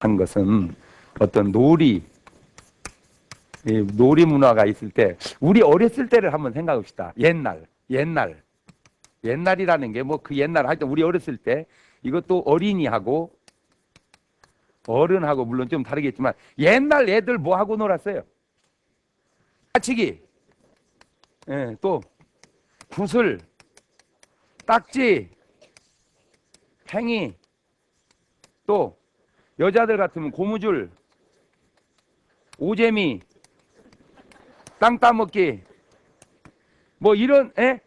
한 것은 어떤 놀이, 이 놀이 문화가 있을 때 우리 어렸을 때를 한번 생각합시다. 옛날이라는 게 뭐 그 옛날 하여튼 우리 어렸을 때 이것도 어린이하고 어른하고 물론 좀 다르겠지만 옛날 애들 뭐 하고 놀았어요? 까치기, 예, 또 구슬, 딱지, 팽이, 또 여자들 같으면 고무줄, 오재미, 땅 따먹기, 뭐 이런, 에?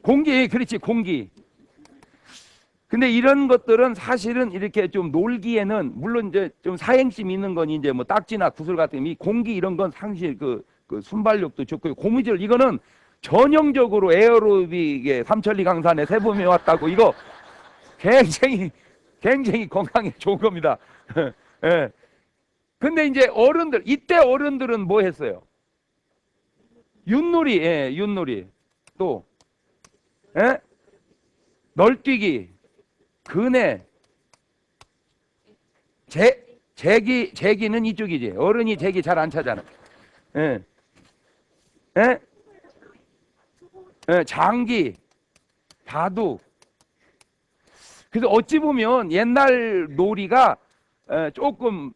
공기, 그렇지, 공기. 근데 이런 것들은 사실은 이렇게 좀 놀기에는 물론 이제 좀 사행심 있는 건 이제 뭐 딱지나 구슬 같은 이 공기 이런 건 상실 그 순발력도 좋고 고무줄 이거는 전형적으로 에어로빅의 삼천리 강산에 세범이 왔다고 이거 굉장히 건강에 좋은 겁니다. 예. 근데 이제 어른들 이때 어른들은 뭐 했어요? 윷놀이, 예, 윷놀이. 또 예? 널뛰기, 그네, 제기는 이쪽이지. 어른이 제기 잘 안 차잖아. 예, 예, 예, 장기, 바둑. 그래서 어찌 보면 옛날 놀이가 조금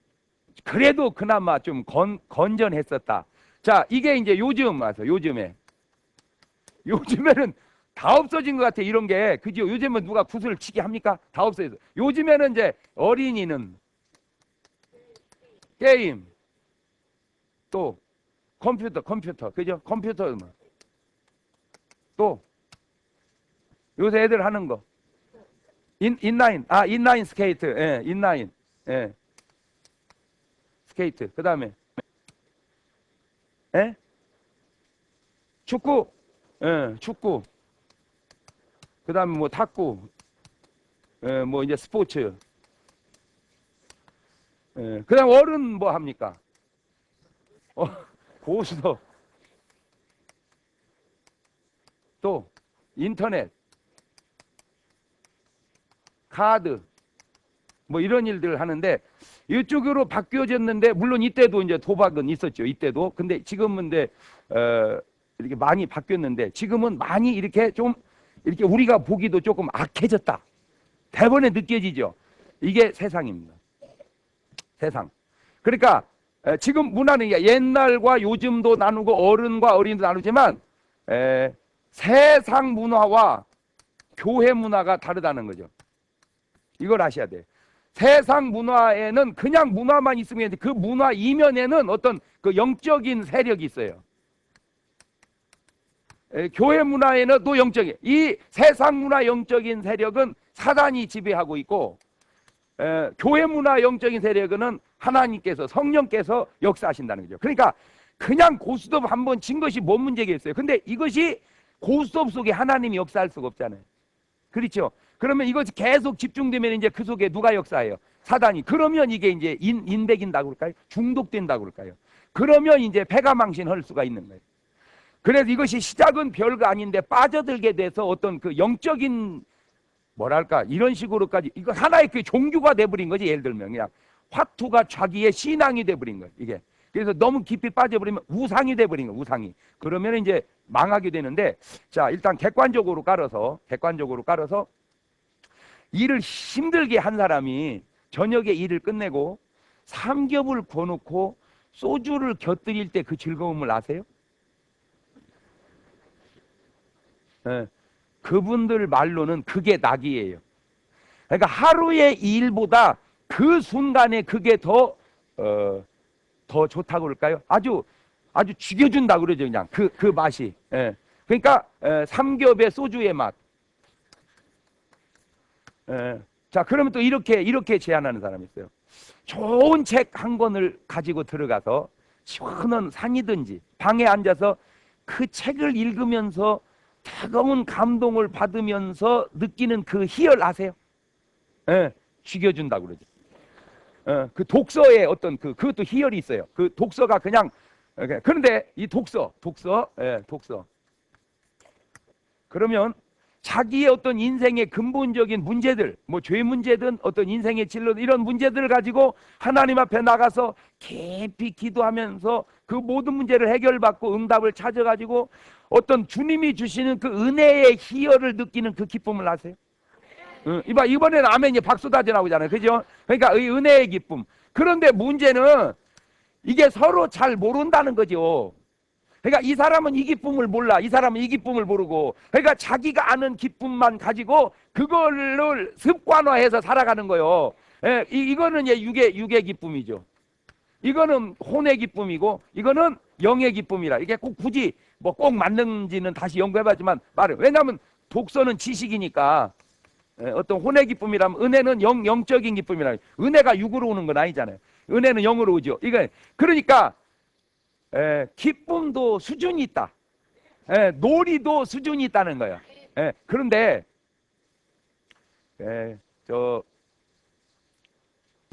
그래도 그나마 좀 건전했었다. 자, 이게 이제 요즘 와서 요즘에는 다 없어진 것 같아 이런 게 그죠? 요즘은 누가 구슬 치기 합니까? 다 없어졌어. 요즘에는 이제 어린이는 게임 또 컴퓨터 그죠? 컴퓨터 또 요새 애들 하는 거 인라인 스케이트 예 인라인 예 스케이트 그다음에 예 축구 예 축구 그다음에 뭐 탁구 예뭐 이제 스포츠 예 그다음 어른 뭐 합니까? 어, 고스톱 또 인터넷 카드 뭐 이런 일들을 하는데 이쪽으로 바뀌어졌는데 물론 이때도 이제 도박은 있었죠. 이때도. 근데 지금은 이제 이렇게 많이 바뀌었는데 지금은 많이 이렇게 좀 이렇게 우리가 보기도 조금 악해졌다. 대번에 느껴지죠. 이게 세상입니다. 세상. 그러니까 지금 문화는 옛날과 요즘도 나누고 어른과 어린이도 나누지만 세상 문화와 교회 문화가 다르다는 거죠. 이걸 아셔야 돼요. 세상 문화에는 그냥 문화만 있으면 그 문화 이면에는 어떤 그 영적인 세력이 있어요. 교회 문화에는 또 영적인 이 세상 문화 영적인 세력은 사단이 지배하고 있고 교회 문화 영적인 세력은 하나님께서 성령께서 역사하신다는 거죠. 그러니까 그냥 고스톱 한번 친 것이 뭔 문제겠어요. 근데 이것이 고스톱 속에 하나님이 역사할 수가 없잖아요. 그렇죠. 그러면 이것이 계속 집중되면 이제 그 속에 누가 역사해요? 사단이. 그러면 이게 이제 인백인다고 그럴까요? 중독된다고 그럴까요? 그러면 이제 패가망신할 수가 있는 거예요. 그래서 이것이 시작은 별거 아닌데 빠져들게 돼서 어떤 그 영적인 뭐랄까 이런 식으로까지 이거 하나의 그 종교가 돼버린 거지. 예를 들면 그냥 화투가 자기의 신앙이 돼버린 거예요. 이게. 그래서 너무 깊이 빠져버리면 우상이 돼버린 거예요. 우상이. 그러면 이제 망하게 되는데 자 일단 객관적으로 깔아서 일을 힘들게 한 사람이 저녁에 일을 끝내고 삼겹을 구워놓고 소주를 곁들일 때 그 즐거움을 아세요? 예, 그분들 말로는 그게 낙이에요. 그러니까 하루의 일보다 그 순간에 그게 더 좋다고 그럴까요? 아주 죽여준다고 그러죠, 그냥. 그 맛이. 예. 그러니까, 삼겹의 소주의 맛. 예. 자, 그러면 또 이렇게 제안하는 사람이 있어요. 좋은 책 한 권을 가지고 들어가서 시원한 산이든지 방에 앉아서 그 책을 읽으면서 뜨거운 감동을 받으면서 느끼는 그 희열 아세요? 예, 죽여준다고 그러죠. 그 독서의 어떤 그것도 희열이 있어요. 그 독서가 그냥 그런데 이 독서, 독서. 그러면 자기의 어떤 인생의 근본적인 문제들, 뭐 죄 문제든 어떤 인생의 진로 이런 문제들을 가지고 하나님 앞에 나가서 깊이 기도하면서 그 모든 문제를 해결받고 응답을 찾아가지고 어떤 주님이 주시는 그 은혜의 희열을 느끼는 그 기쁨을 아세요? 이번에는 아멘이 박수 다져 나오잖아요. 그죠? 그러니까 이 은혜의 기쁨. 그런데 문제는 이게 서로 잘 모른다는 거죠. 그러니까 이 사람은 이 기쁨을 몰라. 이 사람은 이 기쁨을 모르고. 그러니까 자기가 아는 기쁨만 가지고 그거를 습관화해서 살아가는 거예요. 예, 이거는 육의 기쁨이죠. 이거는 혼의 기쁨이고 이거는 영의 기쁨이라. 이게 꼭 굳이 뭐 꼭 맞는지는 다시 연구해봤지만 말은 왜냐하면 독서는 지식이니까. 어떤 혼의 기쁨이라면 은혜는 영적인 기쁨이라. 은혜가 육으로 오는 건 아니잖아요. 은혜는 영으로 오죠. 이거 그러니까 기쁨도 수준이 있다. 놀이도 수준이 있다는 거예요. 그런데 저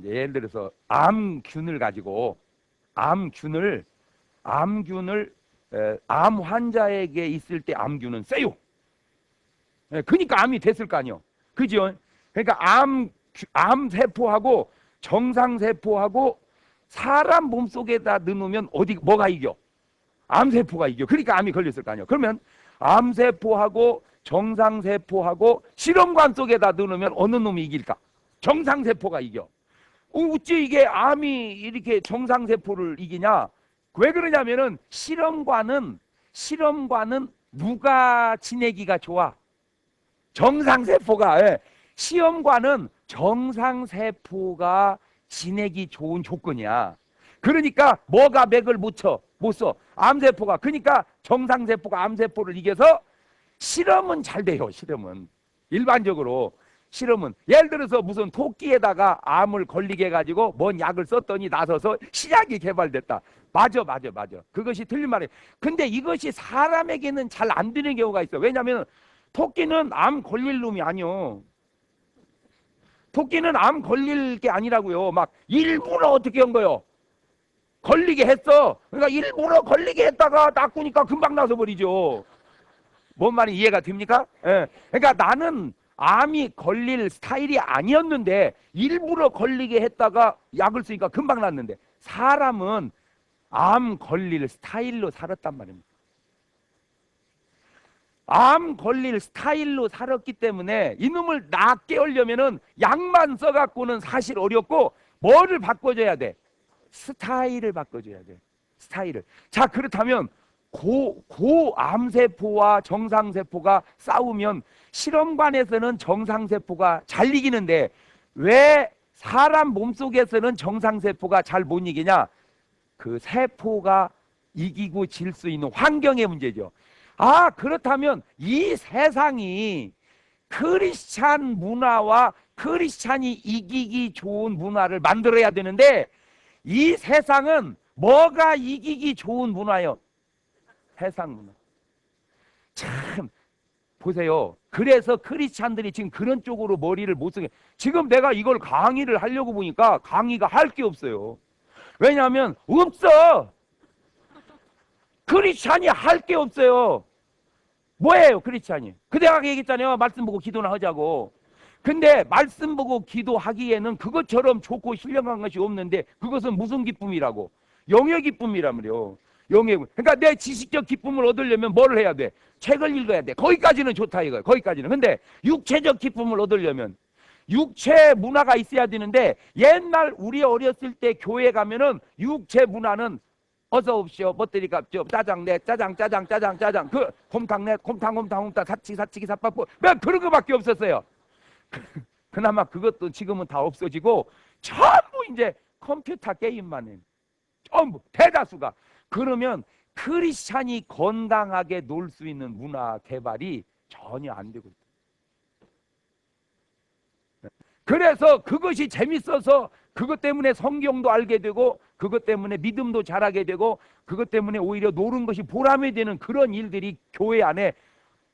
예를 들어서 암균을 가지고 암균을 암 환자에게 있을 때 암균은 세요. 그러니까 암이 됐을 거 아니요. 그죠? 그러니까 암 세포하고 정상 세포하고 사람 몸 속에다 넣으면 뭐가 이겨? 암세포가 이겨. 그러니까 암이 걸렸을 거 아니에요. 그러면 암세포하고 정상세포하고 실험관 속에다 넣으면 어느 놈이 이길까? 정상세포가 이겨. 어찌 이게 암이 이렇게 정상세포를 이기냐? 왜 그러냐면은 실험관은 누가 지내기가 좋아? 정상세포가. 시험관은 정상세포가 지내기 좋은 조건이야. 그러니까 뭐가 맥을 못 써. 암세포가. 그러니까 정상세포가 암세포를 이겨서 실험은 잘 돼요. 실험은 일반적으로 실험은 예를 들어서 무슨 토끼에다가 암을 걸리게 해가지고 뭔 약을 썼더니 나서서 신약이 개발됐다. 맞아. 그것이 틀린 말이에요. 근데 이것이 사람에게는 잘 안 되는 경우가 있어. 왜냐하면 토끼는 암 걸릴 놈이 아니요. 토끼는 암 걸릴 게 아니라고요. 막 일부러 어떻게 한 거요? 걸리게 했어. 그러니까 일부러 걸리게 했다가 낚으니까 금방 나서 버리죠. 뭔 말이 이해가 됩니까? 그러니까 나는 암이 걸릴 스타일이 아니었는데 일부러 걸리게 했다가 약을 쓰니까 금방 났는데 사람은 암 걸릴 스타일로 살았단 말입니다. 암 걸릴 스타일로 살았기 때문에 이놈을 낫게 하려면은 약만 써갖고는 사실 어렵고 뭐를 바꿔줘야 돼? 스타일을 바꿔줘야 돼. 스타일을. 자, 그렇다면 암세포와 정상세포가 싸우면 실험관에서는 정상세포가 잘 이기는데 왜 사람 몸속에서는 정상세포가 잘 못 이기냐? 그 세포가 이기고 질 수 있는 환경의 문제죠. 그렇다면 이 세상이 크리스찬 문화와 크리스찬이 이기기 좋은 문화를 만들어야 되는데 이 세상은 뭐가 이기기 좋은 문화요? 세상 문화. 참 보세요. 그래서 크리스찬들이 지금 그런 쪽으로 머리를 못 쓰게. 지금 내가 이걸 강의를 하려고 보니까 강의가 할 게 없어요. 왜냐하면 없어. 크리스찬이 할 게 없어요. 뭐예요 크리스찬이? 그 내가 얘기했잖아요. 말씀 보고 기도나 하자고. 근데 말씀 보고 기도하기에는 그것처럼 좋고 신령한 것이 없는데 그것은 무슨 기쁨이라고? 영의 기쁨이란 말이에요. 영의 기쁨. 그러니까 내 지식적 기쁨을 얻으려면 뭘 해야 돼? 책을 읽어야 돼. 거기까지는 좋다 이거예요. 거기까지는. 근데 육체적 기쁨을 얻으려면 육체 문화가 있어야 되는데 옛날 우리 어렸을 때 교회 가면은 육체 문화는 어서 오십시오. 멋들이가 짜장 내 짜장 그 곰탕 내 곰탕 사치기 사빠뿌 뭐 그런 거밖에 없었어요. 그나마 그것도 지금은 다 없어지고 전부 이제 컴퓨터 게임만 해. 전부 대다수가. 그러면 크리스찬이 건강하게 놀 수 있는 문화 개발이 전혀 안 되고 있다. 그래서 그것이 재밌어서 그것 때문에 성경도 알게 되고 그것 때문에 믿음도 잘하게 되고 그것 때문에 오히려 노는 것이 보람이 되는 그런 일들이 교회 안에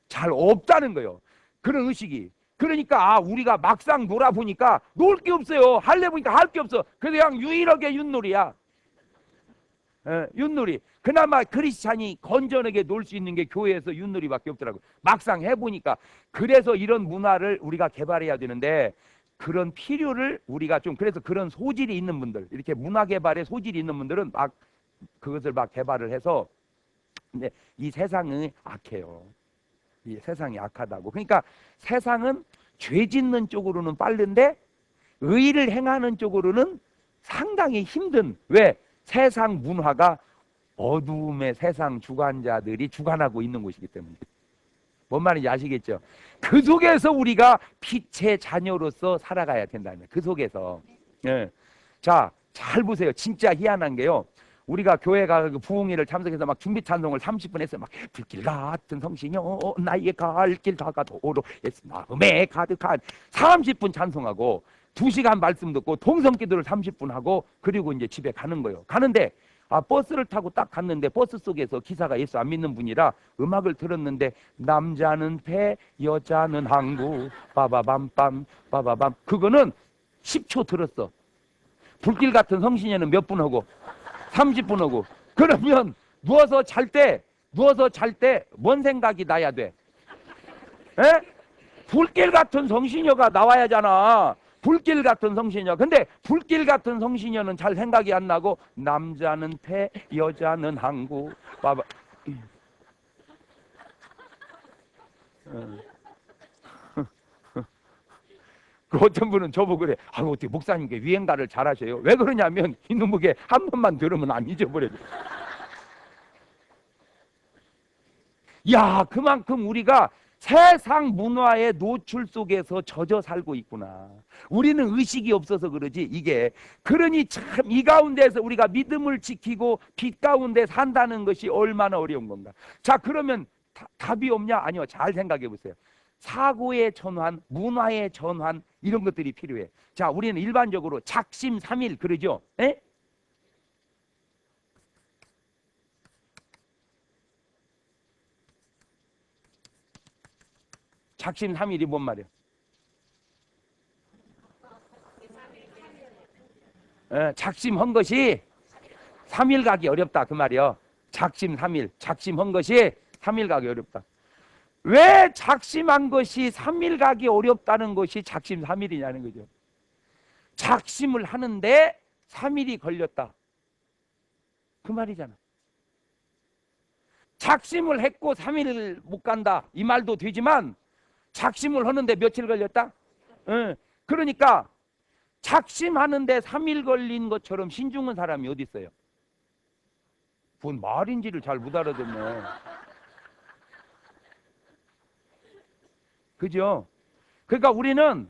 잘 없다는 거예요. 그런 의식이. 그러니까 우리가 막상 놀아보니까 놀 게 없어요. 할래 보니까 할 게 없어. 그래서 그냥 유일하게 윷놀이야. 윷놀이. 그나마 크리스찬이 건전하게 놀 수 있는 게 교회에서 윷놀이밖에 없더라고요. 막상 해보니까. 그래서 이런 문화를 우리가 개발해야 되는데 그런 필요를 우리가 좀, 그래서 그런 소질이 있는 분들, 이렇게 문화 개발에 소질이 있는 분들은 막 그것을 막 개발을 해서. 근데 이 세상이 악해요. 이 세상이 악하다고. 그러니까 세상은 죄 짓는 쪽으로는 빠른데 의를 행하는 쪽으로는 상당히 힘든. 왜? 세상 문화가 어두움의 세상 주관자들이 주관하고 있는 곳이기 때문에. 뭔 말인지 아시겠죠? 그 속에서 우리가 빛의 자녀로서 살아가야 된다는 거예요. 그 속에서. 예. 자, 잘 보세요. 진짜 희한한 게요. 우리가 교회가 그 부흥회를 참석해서 막 준비 찬송을 30분 했어요. 막 불길 같은 성신여 나의 갈 길 다가도록 예수 마음에 가득한 30분 찬송하고 2시간 말씀 듣고 동성 기도를 30분 하고 그리고 이제 집에 가는 거예요. 가는데 버스를 타고 딱 갔는데 버스 속에서 기사가 예수 안 믿는 분이라 음악을 들었는데 남자는 배 여자는 항구 빠바밤빰 빠바밤. 그거는 10초 들었어. 불길 같은 성신여는 몇 분 하고 30분 하고. 그러면 누워서 잘 때 뭔 생각이 나야 돼? 에? 불길 같은 성신여가 나와야 하잖아. 불길 같은 성신여. 근데 불길 같은 성신여는 잘 생각이 안 나고 남자는 배 여자는 항구 봐봐. 그 어떤 분은 저보고 그래. 어떻게 목사님께 위행가를 잘하셔요? 왜 그러냐면 이놈에게 한 번만 들으면 안 잊어버려. 야, 그만큼 우리가 세상 문화의 노출 속에서 젖어 살고 있구나. 우리는 의식이 없어서 그러지 이게. 그러니 참 이 가운데서 우리가 믿음을 지키고 빛 가운데 산다는 것이 얼마나 어려운 건가. 자, 그러면 답이 없냐? 아니요. 잘 생각해 보세요. 사고의 전환, 문화의 전환, 이런 것들이 필요해. 자, 우리는 일반적으로 작심삼일 그러죠. 에? 작심삼일이 뭔 말이야? 작심한 것이 3일 가기 어렵다 그 말이요. 작심삼일, 작심한 것이 3일 가기 어렵다. 왜 작심한 것이 3일 가기 어렵다는 것이 작심삼일이냐는 거죠. 작심을 하는데 3일이 걸렸다 그 말이잖아. 작심을 했고 3일 못 간다 이 말도 되지만 작심을 하는데 며칠 걸렸다? 그러니까 작심하는데 3일 걸린 것처럼 신중한 사람이 어디 있어요? 뭔 말인지를 잘 못 알아듣네. 그죠? 그러니까 우리는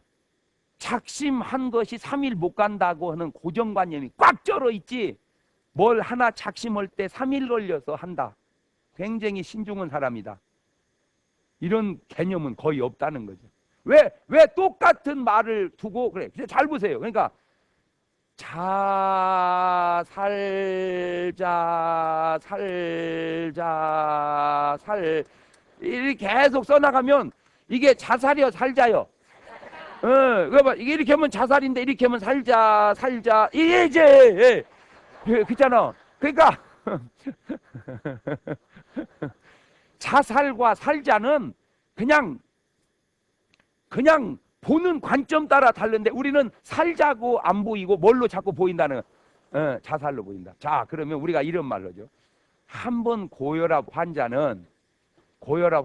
작심한 것이 3일 못 간다고 하는 고정관념이 꽉 쩔어 있지, 뭘 하나 작심할 때 3일 걸려서 한다, 굉장히 신중한 사람이다, 이런 개념은 거의 없다는 거죠. 왜 똑같은 말을 두고 그래? 잘 보세요. 그러니까 살자 이렇게 계속 써나가면 이게 자살이요 살자요? 그봐 이게 이렇게 하면 자살인데 이렇게 하면 살자 이게 이제 그렇잖아. 그러니까 자살과 살자는 그냥 보는 관점 따라 다른데 우리는 살자고 안 보이고 뭘로 자꾸 보인다는, 자살로 보인다. 자, 그러면 우리가 이런 말로죠. 한 번 고혈압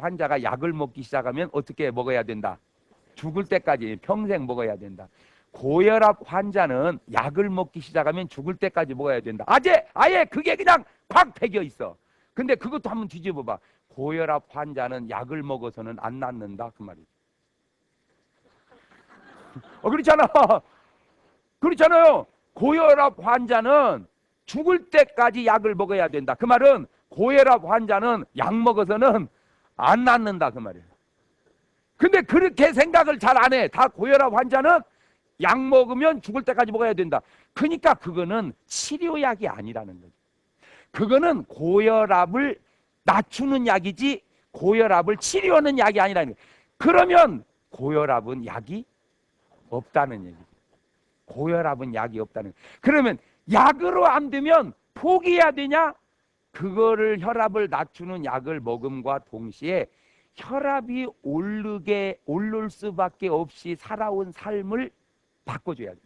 환자가 약을 먹기 시작하면 어떻게 먹어야 된다? 죽을 때까지 평생 먹어야 된다. 고혈압 환자는 약을 먹기 시작하면 죽을 때까지 먹어야 된다. 아예 그게 그냥 콱 배겨 있어. 근데 그것도 한번 뒤집어 봐. 고혈압 환자는 약을 먹어서는 안 낫는다 그 말이에요. 그렇잖아. 그렇잖아요. 고혈압 환자는 죽을 때까지 약을 먹어야 된다. 그 말은 고혈압 환자는 약 먹어서는 안 낫는다 그 말이에요. 근데 그렇게 생각을 잘 안 해. 다 고혈압 환자는 약 먹으면 죽을 때까지 먹어야 된다. 그러니까 그거는 치료약이 아니라는 거죠. 그거는 고혈압을 낮추는 약이지 고혈압을 치료하는 약이 아니라는 거예요. 그러면 고혈압은 약이 없다는 얘기죠. 고혈압은 약이 없다는 거예요. 그러면 약으로 안 되면 포기해야 되냐? 그거를 혈압을 낮추는 약을 먹음과 동시에 혈압이 오를 수밖에 없이 살아온 삶을 바꿔줘야 돼.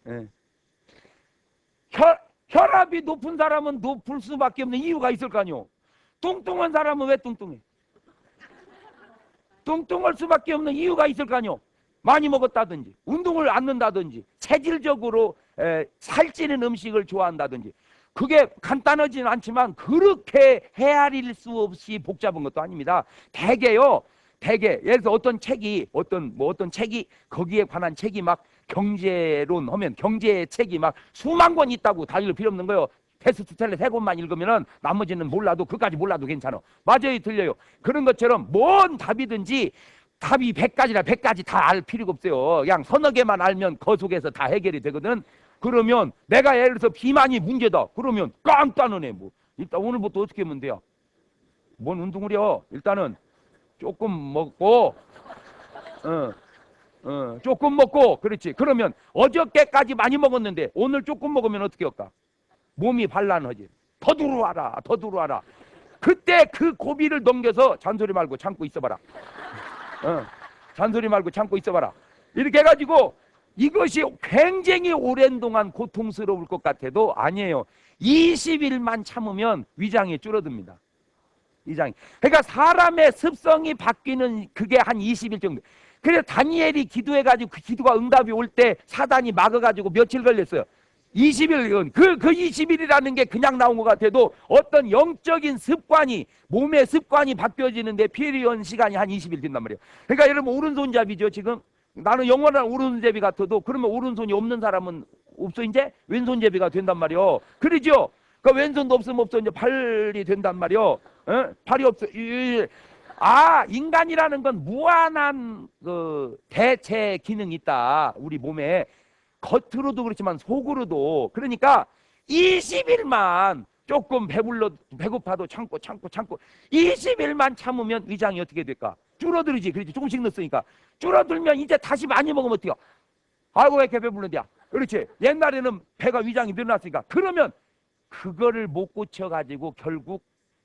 예. 혈압이 높은 사람은 높을 수밖에 없는 이유가 있을 거 아니요. 뚱뚱한 사람은 왜 뚱뚱해? 뚱뚱할 수밖에 없는 이유가 있을 거 아니요. 많이 먹었다든지 운동을 안 한다든지 체질적으로 살찌는 음식을 좋아한다든지. 그게 간단하지는 않지만 그렇게 헤아릴 수 없이 복잡한 것도 아닙니다. 대개요. 대개 예를 들어 어떤 책이 거기에 관한 책이 막 경제론 하면 경제의 책이 막 수만 권 있다고 다 읽을 필요 없는 거예요. 베스트셀러 3권만 읽으면은 나머지는 몰라도 그까지 몰라도 괜찮아. 맞아요, 틀려요. 그런 것처럼 뭔 답이든지 답이 100가지나 100가지 다 알 필요가 없어요. 그냥 서너 개만 알면 그 속에서 다 해결이 되거든. 그러면 내가 예를 들어서 비만이 문제다. 그러면 깡따는 애 뭐. 일단 오늘부터 어떻게 하면 돼요? 뭔 운동을 해요? 일단은 조금 먹고 조금 먹고 그렇지. 그러면 어저께까지 많이 먹었는데 오늘 조금 먹으면 어떻게 할까? 몸이 반란하지. 더 들어와라. 더 들어와라. 그때 그 고비를 넘겨서 잔소리 말고 참고 있어봐라. 잔소리 말고 참고 있어봐라. 이렇게 해가지고 이것이 굉장히 오랜 동안 고통스러울 것 같아도 아니에요. 20일만 참으면 위장이 줄어듭니다. 위장이. 그러니까 사람의 습성이 바뀌는 그게 한 20일 정도. 그래서 다니엘이 기도해가지고 그 기도가 응답이 올 때 사단이 막아가지고 며칠 걸렸어요. 20일. 그 20일이라는 게 그냥 나온 것 같아도 어떤 영적인 습관이 몸의 습관이 바뀌어지는데 필요한 시간이 한 20일 된단 말이에요. 그러니까 여러분 오른손잡이죠 지금. 나는 영원한 오른손잡이 같아도 그러면 오른손이 없는 사람은 없어 이제 왼손잡이가 된단 말이요. 그러죠. 그 왼손도 없으면 없어 이제 팔이 된단 말이요. 팔이 없어. 인간이라는 건 무한한 그 대체 기능이 있다. 우리 몸에 겉으로도 그렇지만 속으로도. 그러니까 20일만 조금 배고파도 참고 20일만 참으면 위장이 어떻게 될까? 줄어들지. 그렇지. 조금씩 넣었으니까 줄어들면 이제 다시 많이 먹으면 어때요? 아이고 왜 이렇게 배부른데야. 그렇지. 옛날에는 배가 위장이 늘어났으니까. 그러면 그거를 못 고쳐가지고 결국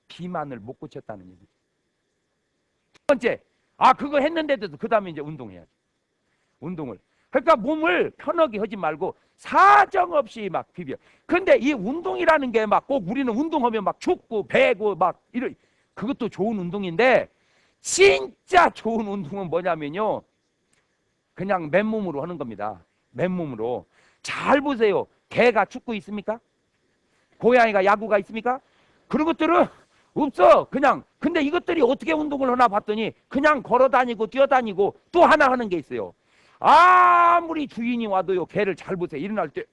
비만을 못 고쳤다는 얘기죠. 두 번째, 그거 했는데도 그 다음에 이제 운동해야지. 운동을. 그러니까 몸을 편하게 하지 말고 사정없이 막 비벼. 근데 이 운동이라는 게 막 꼭 우리는 운동하면 막 춥고 배고 막 이런 그것도 좋은 운동인데 진짜 좋은 운동은 뭐냐면요. 그냥 맨몸으로 하는 겁니다. 맨몸으로. 잘 보세요. 개가 축구 있습니까? 고양이가 야구가 있습니까? 그런 것들은 없어. 그냥. 근데 이것들이 어떻게 운동을 하나 봤더니 그냥 걸어다니고 뛰어다니고 또 하나 하는 게 있어요. 아무리 주인이 와도요. 개를 잘 보세요. 일어날 때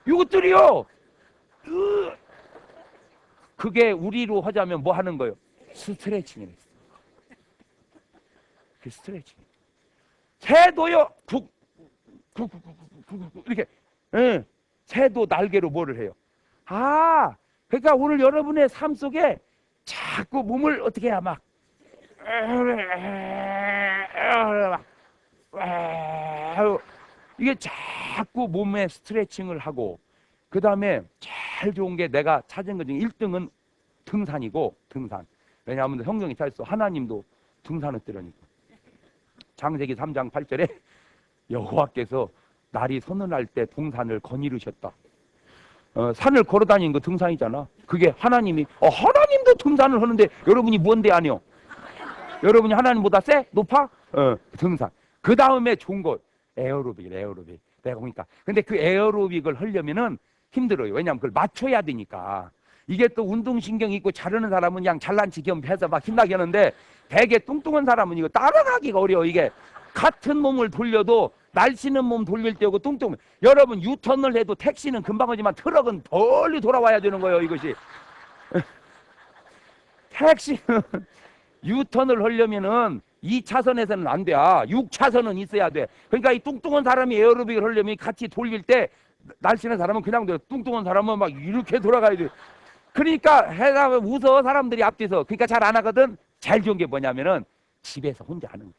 이것들이요. 그게 우리로 하자면 뭐 하는 거예요? 스트레칭이에요. 그 스트레칭. 새도요. 이렇게. 새도 날개로 뭐를 해요? 그러니까 오늘 여러분의 삶 속에 자꾸 몸을 어떻게 해야 막 이게 자꾸 몸에 스트레칭을 하고 그 다음에 제일 좋은 게 내가 찾은 것 중에 1등은 등산이고 등산. 왜냐하면 성경이 다 있어. 하나님도 등산을 뜨려니까. 창세기 3장 8절에 여호와께서 날이 서늘할 때 동산을 거니르셨다. 산을 걸어다니는 거 등산이잖아. 그게 하나님이 하나님도 등산을 하는데 여러분이 뭔데 아니요? 여러분이 하나님보다 세? 높아? 등산. 그 다음에 좋은 거 에어로빅. 내가 보니까. 근데 그 에어로빅을 하려면은 힘들어요. 왜냐하면 그걸 맞춰야 되니까. 이게 또 운동신경이 있고 잘하는 사람은 그냥 잘난치 겸해서 막 힘나게 하는데 되게 뚱뚱한 사람은 이거 따라가기가 어려워. 이게 같은 몸을 돌려도 날씬한 몸 돌릴 때하고 뚱뚱. 여러분 유턴을 해도 택시는 금방 하지만 트럭은 멀리 돌아와야 되는 거예요. 이것이. 택시는 유턴을 하려면은 2차선에서는 안 돼. 6차선은 있어야 돼. 그러니까 이 뚱뚱한 사람이 에어로빅을 하려면 같이 돌릴 때 날씬한 사람은 그냥 돼. 뚱뚱한 사람은 막 이렇게 돌아가야 돼. 그러니까 해가면 웃어 사람들이 앞뒤서. 그러니까 잘 안 하거든. 제일 좋은 게 뭐냐면은 집에서 혼자 하는 거야.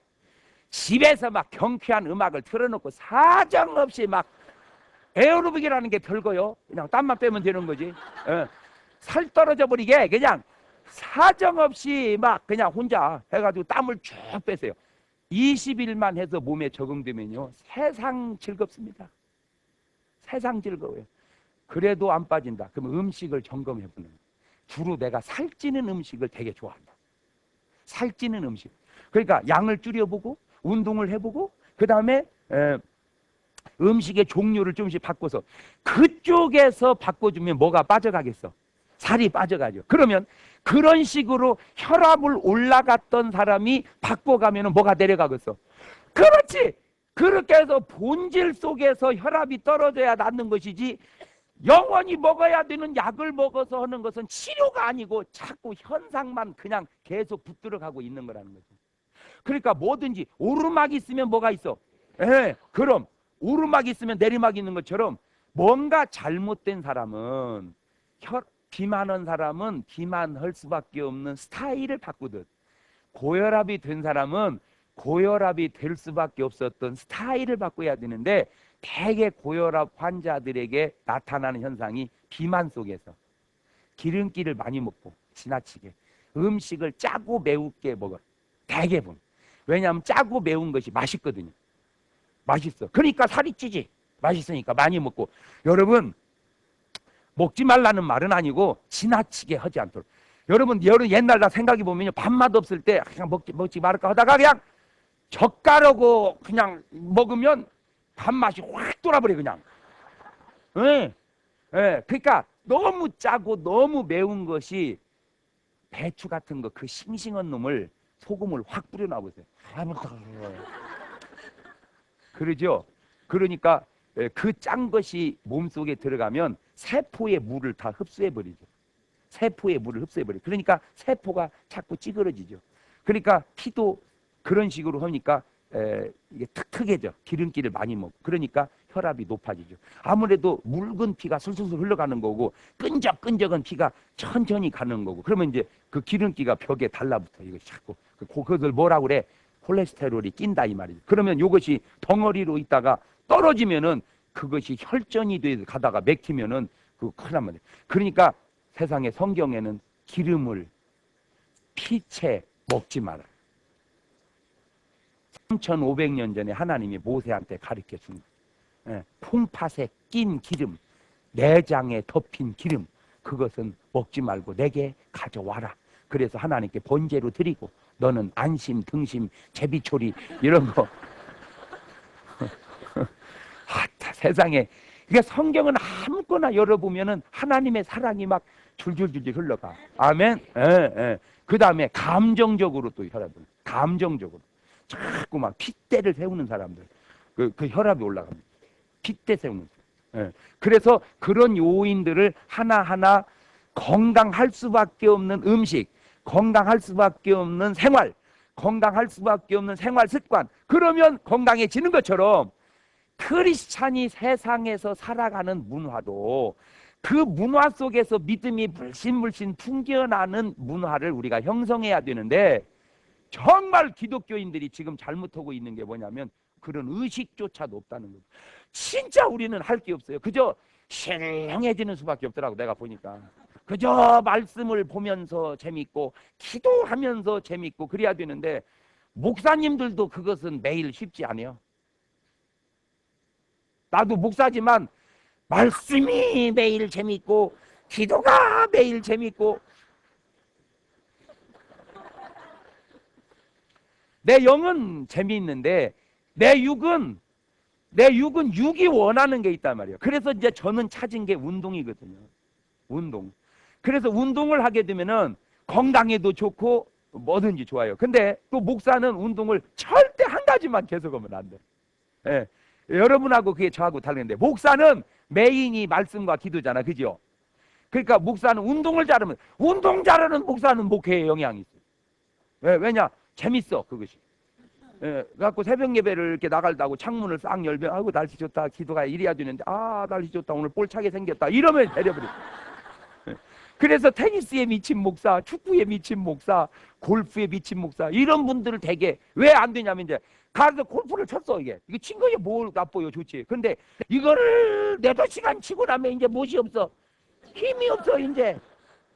집에서 막 경쾌한 음악을 틀어놓고 사정없이 막 에어로빅이라는 게 별거요. 그냥 땀만 빼면 되는 거지. 살 떨어져 버리게 그냥 사정없이 막 그냥 혼자 해가지고 땀을 쭉 빼세요. 20일만 해서 몸에 적응되면요, 세상 즐겁습니다. 세상 즐거워요. 그래도 안 빠진다. 그럼 음식을 점검해 보는 거예요. 주로 내가 살찌는 음식을 되게 좋아한다. 살찌는 음식. 그러니까 양을 줄여보고 운동을 해보고 그 다음에 음식의 종류를 조금씩 바꿔서 그쪽에서 바꿔주면 뭐가 빠져가겠어? 살이 빠져가죠. 그러면 그런 식으로 혈압을 올라갔던 사람이 바꿔가면 뭐가 내려가겠어? 그렇지! 그렇게 해서 본질 속에서 혈압이 떨어져야 낫는 것이지, 영원히 먹어야 되는 약을 먹어서 하는 것은 치료가 아니고 자꾸 현상만 그냥 계속 붙들어가고 있는 거라는 거죠. 그러니까 뭐든지 오르막이 있으면 뭐가 있어? 그럼 오르막이 있으면 내리막이 있는 것처럼 뭔가 잘못된 사람은, 비만한 사람은 비만할 수밖에 없는 스타일을 바꾸듯, 고혈압이 된 사람은 고혈압이 될 수밖에 없었던 스타일을 바꿔야 되는데, 대개 고혈압 환자들에게 나타나는 현상이 비만 속에서 기름기를 많이 먹고 지나치게 음식을 짜고 매우게 먹어요. 대개분. 왜냐하면 짜고 매운 것이 맛있거든요. 맛있어. 그러니까 살이 찌지. 맛있으니까 많이 먹고. 여러분, 먹지 말라는 말은 아니고 지나치게 하지 않도록. 여러분 옛날 나 생각해 보면요, 밥맛 없을 때 그냥 먹지 말을까 하다가 그냥 젓가락으로 그냥 먹으면 밥맛이 확 돌아버려 그냥. 그러니까 너무 짜고 너무 매운 것이, 배추 같은 거 그 싱싱한 놈을 소금을 확 뿌려놔 보세요. 그러죠. 그러니까 그 짠 것이 몸속에 들어가면 세포의 물을 다 흡수해 버리죠. 세포의 물을 흡수해 버려. 그러니까 세포가 자꾸 찌그러지죠. 그러니까 피도 그런 식으로 하니까 이게 탁탁해져. 기름기를 많이 먹고. 그러니까 혈압이 높아지죠. 아무래도 묽은 피가 술술술 흘러가는 거고 끈적끈적한 피가 천천히 가는 거고, 그러면 이제 그 기름기가 벽에 달라붙어. 이거 자꾸 그것을 뭐라고 그래? 콜레스테롤이 낀다 이 말이죠. 그러면 이것이 덩어리로 있다가 떨어지면은 그것이 혈전이 돼서 가다가 맥히면은 그 큰일 납니다. 그러니까 세상에 성경에는 기름을, 피채 먹지 마라. 3500년 전에 하나님이 모세한테 가르쳐 준 거예요. 콩팥에 낀 기름, 내장에 덮인 기름, 그것은 먹지 말고 내게 가져와라. 그래서 하나님께 번제로 드리고, 너는 안심, 등심, 제비초리 이런 거 세상에. 그러니까 성경은 아무거나 열어보면은 하나님의 사랑이 막 줄줄줄줄 흘러가. 아멘. 그 다음에 감정적으로 또 혈압을, 감정적으로 자꾸 막 핏대를 세우는 사람들, 그 혈압이 올라갑니다. 핏대 세우는. 그래서 그런 요인들을 하나하나, 건강할 수밖에 없는 음식, 건강할 수밖에 없는 생활, 건강할 수밖에 없는 생활 습관, 그러면 건강해지는 것처럼 크리스찬이 세상에서 살아가는 문화도 그 문화 속에서 믿음이 물씬물씬 풍겨나는 문화를 우리가 형성해야 되는데, 정말 기독교인들이 지금 잘못하고 있는 게 뭐냐면 그런 의식조차도 없다는 거죠. 진짜 우리는 할 게 없어요. 그저 신령해지는 수밖에 없더라고. 내가 보니까 그저 말씀을 보면서 재밌고 기도하면서 재밌고 그래야 되는데, 목사님들도 그것은 매일 쉽지 않아요. 나도 목사지만 말씀이 매일 재밌고 기도가 매일 재밌고, 내 영은 재미있는데 내 육은 육이 원하는 게 있단 말이에요. 그래서 이제 저는 찾은 게 운동이거든요. 운동. 그래서 운동을 하게 되면은 건강에도 좋고 뭐든지 좋아요. 근데 또 목사는 운동을 절대 한 가지만 계속하면 안 돼. 예. 여러분하고 그게 저하고 다른데, 목사는 메인이 말씀과 기도잖아. 그죠? 그러니까 목사는 운동을 잘하면, 운동 잘하는 목사는 목회에 영향이 있어요. 왜냐? 재밌어 그것이. 그래갖고 새벽 예배를 이렇게 나갈다고 창문을 싹 열면, 아이고 날씨 좋다, 기도가 이래야 되는데, 아 날씨 좋다, 오늘 볼차게 생겼다, 이러면 내려버려. 그래서 테니스에 미친 목사, 축구에 미친 목사, 골프에 미친 목사, 이런 분들을 되게 왜 안 되냐면, 이제 가서 골프를 쳤어. 이거 친 거에 뭘 나빠요? 좋지. 근데 이거를 4-5시간 치고 나면 이제 못이 없어. 힘이 없어 이제.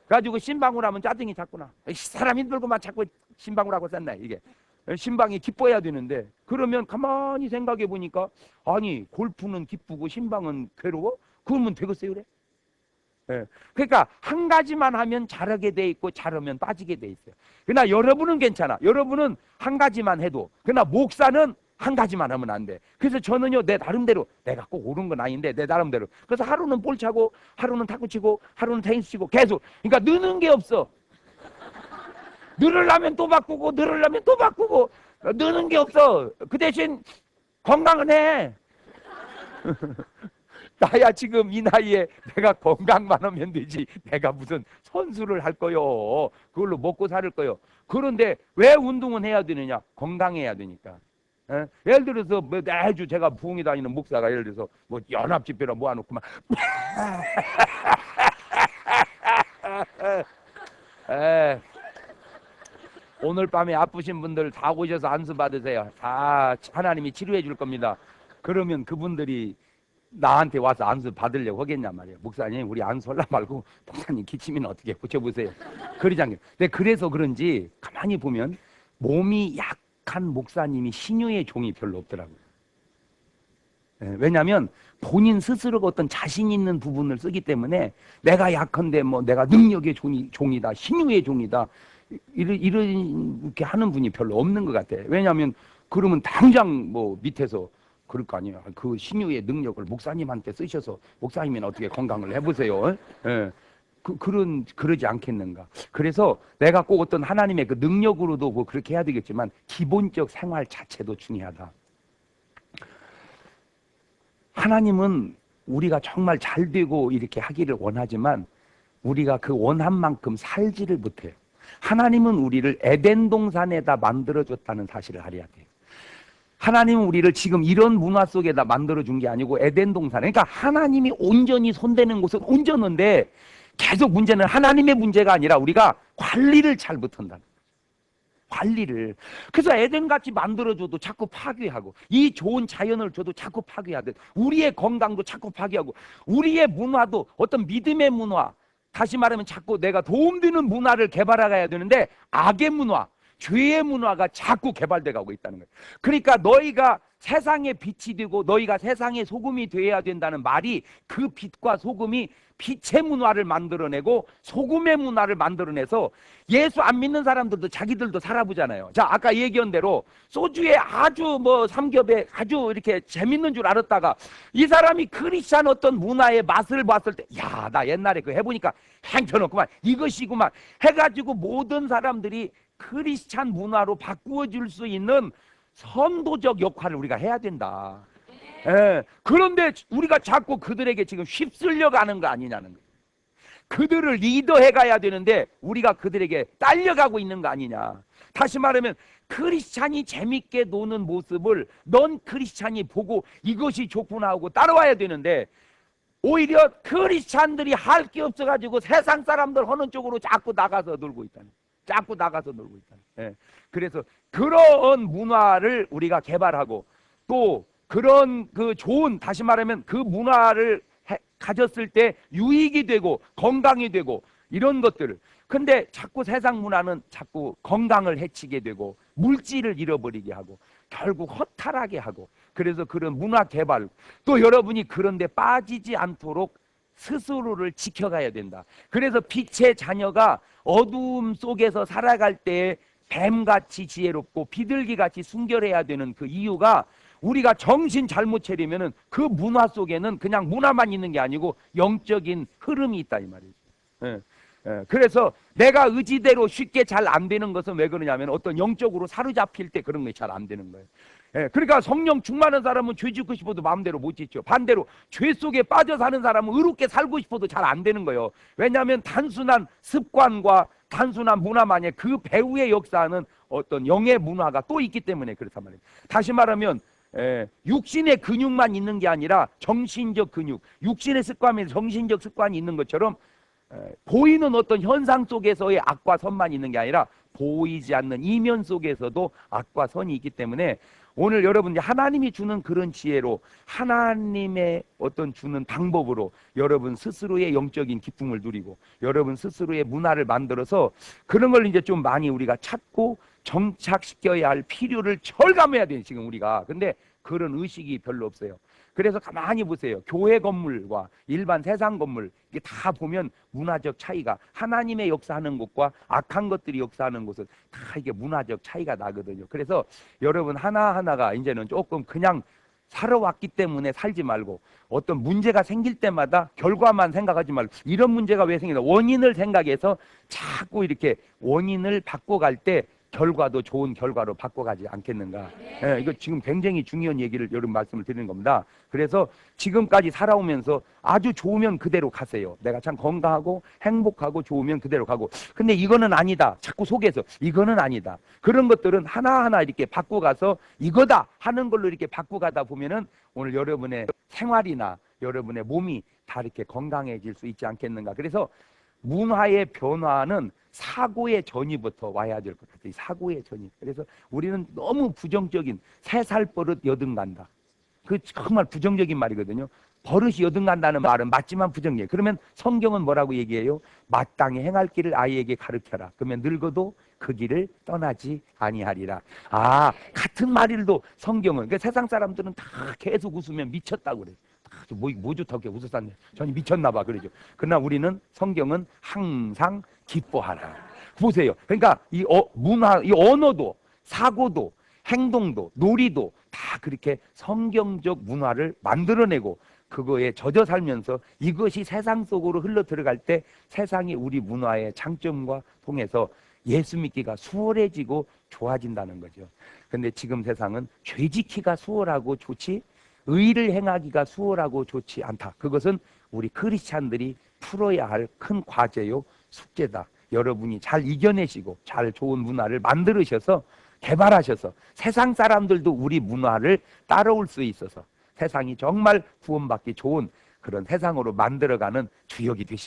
가지고 신방울 하면 짜증이 자꾸나. 사람 힘들고만 자꾸 신방울 하고 쌌나 이게. 신방이 기뻐야 되는데, 그러면 가만히 생각해 보니까, 아니 골프는 기쁘고 신방은 괴로워? 그러면 되겠어요 그래? 예. 그러니까 한 가지만 하면 잘하게 돼 있고 잘하면 빠지게 돼 있어요. 그러나 여러분은 괜찮아. 여러분은 한 가지만 해도. 그러나 목사는 한 가지만 하면 안 돼. 그래서 저는요, 내 나름대로, 내가 꼭 옳은 건 아닌데 내 나름대로, 그래서 하루는 볼 차고 하루는 탁구 치고 하루는 테니스 치고 계속. 그러니까 느는 게 없어. 늘으려면 또 바꾸고 늘으려면 또 바꾸고, 느는 게 없어. 그 대신 건강은 해. 나야 지금 이 나이에 내가 건강만 하면 되지, 내가 무슨 선수를 할 거요. 그걸로 먹고 살 거요. 그런데 왜 운동은 해야 되느냐? 건강해야 되니까. 예? 예를 들어서 뭐 매주 제가 부흥회 다니는 목사가 예를 들어서 뭐 연합집회라 모아놓고 막 에, 오늘 밤에 아프신 분들 다 오셔서 안수 받으세요. 다 하나님이 치료해 줄 겁니다. 그러면 그분들이 나한테 와서 안수 받으려고 하겠냐 말이에요. 목사님 우리 안수하려 말고 목사님 기침이는 어떻게 고쳐보세요. 그러잖아요. 근데 그래서 그런지 가만히 보면 몸이 약한 목사님이 신유의 종이 별로 없더라고요. 왜냐하면 본인 스스로가 어떤 자신 있는 부분을 쓰기 때문에, 내가 약한데 뭐 내가 능력의 종이다, 신유의 종이다, 이렇게 하는 분이 별로 없는 것 같아요. 왜냐하면 그러면 당장 뭐 밑에서 그럴 거 아니에요. 그 신유의 능력을 목사님한테 쓰셔서 목사님은 어떻게 건강을 해보세요. 예. 그러지 않겠는가. 그래서 내가 꼭 어떤 하나님의 그 능력으로도 뭐 그렇게 해야 되겠지만, 기본적 생활 자체도 중요하다. 하나님은 우리가 정말 잘 되고 이렇게 하기를 원하지만 우리가 그 원한 만큼 살지를 못해요. 하나님은 우리를 에덴 동산에다 만들어줬다는 사실을 알아야 돼요. 하나님은 우리를 지금 이런 문화 속에다 만들어준 게 아니고 에덴 동산에, 그러니까 하나님이 온전히 손대는 곳은 온전한데, 계속 문제는 하나님의 문제가 아니라 우리가 관리를 잘 못한다는 거예요. 관리를. 그래서 에덴같이 만들어줘도 자꾸 파괴하고, 이 좋은 자연을 줘도 자꾸 파괴하듯, 우리의 건강도 자꾸 파괴하고, 우리의 문화도 어떤 믿음의 문화, 다시 말하면 자꾸 내가 도움되는 문화를 개발해가야 되는데, 악의 문화, 죄의 문화가 자꾸 개발돼 가고 있다는 거예요. 그러니까 너희가 세상의 빛이 되고 너희가 세상의 소금이 되어야 된다는 말이, 그 빛과 소금이 빛의 문화를 만들어내고 소금의 문화를 만들어내서 예수 안 믿는 사람들도 자기들도 살아보잖아요. 자, 아까 얘기한 대로 소주에 아주 뭐 삼겹에 아주 이렇게 재밌는 줄 알았다가 이 사람이 크리스찬 어떤 문화의 맛을 봤을 때, 야, 나 옛날에 그거 해보니까 행편없구만, 이것이구만 해가지고 모든 사람들이 크리스찬 문화로 바꾸어 줄 수 있는 선도적 역할을 우리가 해야 된다. 예. 그런데 우리가 자꾸 그들에게 지금 휩쓸려 가는 거 아니냐는 거예요. 그들을 리더해 가야 되는데 우리가 그들에게 딸려가고 있는 거 아니냐. 다시 말하면 크리스찬이 재밌게 노는 모습을 넌 크리스찬이 보고 이것이 좋구나 하고 따라와야 되는데, 오히려 크리스찬들이 할 게 없어가지고 세상 사람들 하는 쪽으로 자꾸 나가서 놀고 있다는, 자꾸 나가서 놀고 있다는. 예. 그래서 그런 문화를 우리가 개발하고, 또 그런 그 좋은, 다시 말하면 그 문화를 가졌을 때 유익이 되고 건강이 되고 이런 것들을. 근데 자꾸 세상 문화는 자꾸 건강을 해치게 되고 물질을 잃어버리게 하고 결국 허탈하게 하고, 그래서 그런 문화 개발, 또 여러분이 그런데 빠지지 않도록 스스로를 지켜가야 된다. 그래서 빛의 자녀가 어두움 속에서 살아갈 때 뱀같이 지혜롭고 비둘기같이 순결해야 되는 그 이유가, 우리가 정신 잘못 차리면은 그 문화 속에는 그냥 문화만 있는 게 아니고 영적인 흐름이 있다 이 말이죠. 예. 그래서 내가 의지대로 쉽게 잘 안 되는 것은 왜 그러냐면 어떤 영적으로 사로잡힐 때 그런 게 잘 안 되는 거예요. 그러니까 성령 충만한 사람은 죄 짓고 싶어도 마음대로 못 짓죠. 반대로 죄 속에 빠져 사는 사람은 의롭게 살고 싶어도 잘 안 되는 거예요. 왜냐하면 단순한 습관과 단순한 문화만이, 그 배후의 역사는 어떤 영의 문화가 또 있기 때문에 그렇단 말이에요. 다시 말하면 육신의 근육만 있는 게 아니라 정신적 근육, 육신의 습관에 정신적 습관이 있는 것처럼 보이는 어떤 현상 속에서의 악과 선만 있는 게 아니라 보이지 않는 이면 속에서도 악과 선이 있기 때문에 오늘 여러분 하나님이 주는 그런 지혜로 하나님의 어떤 주는 방법으로 여러분 스스로의 영적인 기쁨을 누리고 여러분 스스로의 문화를 만들어서 그런 걸 이제 좀 많이 우리가 찾고 정착시켜야 할 필요를 절감해야 돼요 지금 우리가. 근데 그런 의식이 별로 없어요. 그래서 가만히 보세요. 교회 건물과 일반 세상 건물 이게 다 보면 문화적 차이가 하나님의 역사하는 곳과 악한 것들이 역사하는 곳은 다 이게 문화적 차이가 나거든요. 그래서 여러분 하나하나가 이제는 조금 그냥 살아왔기 때문에 살지 말고 어떤 문제가 생길 때마다 결과만 생각하지 말고 이런 문제가 왜 생기나 원인을 생각해서 자꾸 이렇게 원인을 바꿔갈 때 결과도 좋은 결과로 바꿔가지 않겠는가. 예, 이거 지금 굉장히 중요한 얘기를 여러분 말씀을 드리는 겁니다. 그래서 지금까지 살아오면서 아주 좋으면 그대로 가세요. 내가 참 건강하고 행복하고 좋으면 그대로 가고 근데 이거는 아니다. 자꾸 속에서 이거는 아니다. 그런 것들은 하나하나 이렇게 바꿔가서 이거다 하는 걸로 이렇게 바꿔가다 보면은 오늘 여러분의 생활이나 여러분의 몸이 다 이렇게 건강해질 수 있지 않겠는가. 그래서 문화의 변화는 사고의 전이부터 와야 될 것 같아요. 사고의 전이. 그래서 우리는 너무 부정적인 새 살 버릇 여든간다. 그 정말 부정적인 말이거든요. 버릇이 여든간다는 말은 맞지만 부정이에요. 그러면 성경은 뭐라고 얘기해요? 마땅히 행할 길을 아이에게 가르쳐라. 그러면 늙어도 그 길을 떠나지 아니하리라. 아, 같은 말일도 성경은 그 세상 사람들은 다 계속 웃으면 미쳤다고 그래요. 뭐 좋다고 이렇게 웃었었네. 전이 미쳤나 봐 그러죠. 그러나 우리는 성경은 항상 기뻐하라. 보세요. 그러니까 이 문화, 이 언어도 사고도 행동도 놀이도 다 그렇게 성경적 문화를 만들어내고 그거에 젖어 살면서 이것이 세상 속으로 흘러 들어갈 때 세상이 우리 문화의 장점과 통해서 예수 믿기가 수월해지고 좋아진다는 거죠. 근데 지금 세상은 죄 지키기가 수월하고 좋지 의를 행하기가 수월하고 좋지 않다. 그것은 우리 크리스찬들이 풀어야 할 큰 과제요 숙제다. 여러분이 잘 이겨내시고 잘 좋은 문화를 만들으셔서 개발하셔서 세상 사람들도 우리 문화를 따라올 수 있어서 세상이 정말 구원받기 좋은 그런 세상으로 만들어가는 주역이 되시기